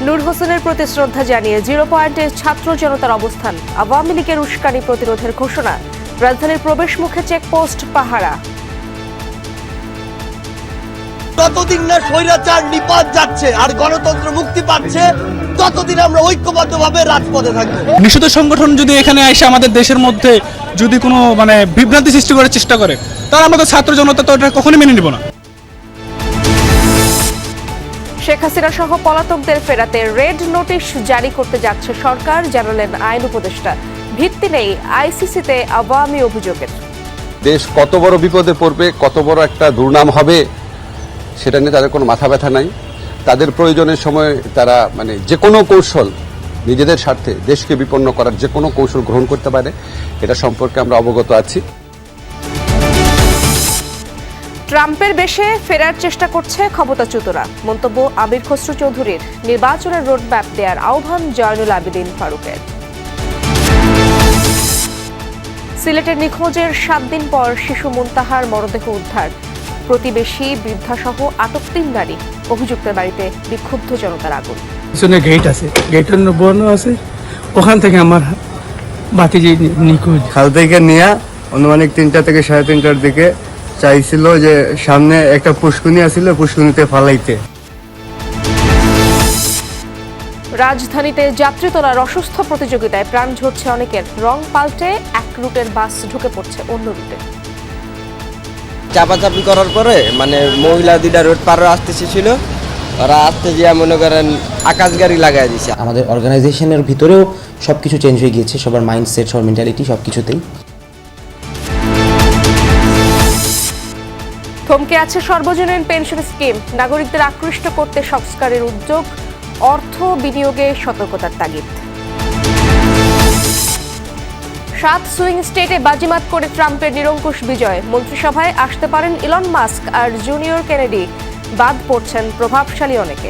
নূর হোসেনের প্রতি শ্রদ্ধা জানিয়ে 0 পয়েন্টে ছাত্র জনতার অবস্থান। আওয়ামী লীগের উস্কানি প্রতিরোধের ঘোষণা। রাজধানীর প্রবেশ মুখে চেকপোস্ট পাহারা। যতদিন না স্বৈরাচার নিপাত যাচ্ছে আর গণতন্ত্র মুক্তি পাচ্ছে ততদিন আমরা ঐক্যবদ্ধভাবে রাজপথে থাকবো। নিষিদ্ধ সংগঠন যদি এখানে এসে আমাদের দেশের মধ্যে যদি কোনো বিভ্রান্তি সৃষ্টি করার চেষ্টা করে, তাহলে আমাদের ছাত্র জনতা তো এটা কখনোই মেনে নিব না। শেখ হাসিনা সহ পলাতকদের ফেরাতে রেড নোটিশ জারি করতে যাচ্ছে সরকার, জানালেন আইন উপদেষ্টা। ভিত্তি নেই আইসিসিতে আওয়ামী অভিযোগের। দেশ কত বড় বিপদে পড়বে, কত বড় একটা দুর্নাম হবে সেটা নিয়ে তাদের কোনো মাথা ব্যথা নাই। তাদের প্রয়োজনের সময় তারা যে কোনো কৌশল, নিজেদের স্বার্থে দেশকে বিপন্ন করার যে কোনো কৌশল গ্রহণ করতে পারে, এটা সম্পর্কে আমরা অবগত আছি। ট্রাম্পের বেশে ফেরার চেষ্টা করছে ক্ষমতাচ্যুতরা, মন্তব্য আমির খসরু চৌধুরীর। নির্বাচনের রোডম্যাপ দেওয়ার আহ্বান জয়নুল আবেদিন ফারুকের। সিলেটের নিখোঁজের 7 দিন পর শিশু মুনতাহার মরদেহ উদ্ধার। প্রতিবেশী বৃদ্ধাসহ আটক 3 নারী। অভিযুক্তের বাড়িতে বিক্ষুব্ধ জনতার আগুন। পিছনে গেট আছে, গেটের বর্ণ আছে, ওখান থেকে আমার ভাতিজি নিখোঁজ। খাল থেকে নিয়ে আনুমানিক 3টা থেকে 3:30টার দিকে চাইছিল যে সামনে একটা পুষ্কুনি আছিল, পুষ্কুনিতে ফালাইতে। রাজধানীতে যাত্রী তোলার অসুস্থ প্রতিযোগিতায় প্রাণ ঝরছে অনেকের। রং পাল্টে এক রুটের বাস ঢুকে পড়ছে অন্য রুটে। চাপাচাপি করার পরে মহিলা 2টা রোড পার আসতেছে ছিল, ওরা আসতে গিয়ে মনে করেন আকাশ গাড়ি লাগাই দিছে। আমাদের অর্গানাইজেশনের ভিতরেও সবকিছু চেঞ্জ হয়ে গিয়েছে, সবার মাইন্ডসেট, সবার মেন্টালিটি সবকিছুতেই। থমকে আছে সর্বজনীন পেনশন স্কিম। নাগরিকদের আকৃষ্ট করতে সংস্কারের উদ্যোগ, অর্থ বিনিয়োগে সতর্কতার তাগিদ। 7 সুইং স্টেটে বাজিমাত করে ট্রাম্পের নিরঙ্কুশ বিজয়। মন্ত্রিসভায় আসতে পারেন ইলন মাস্ক আর জুনিয়র কেনেডি। বাদ পড়ছেন প্রভাবশালী অনেকে।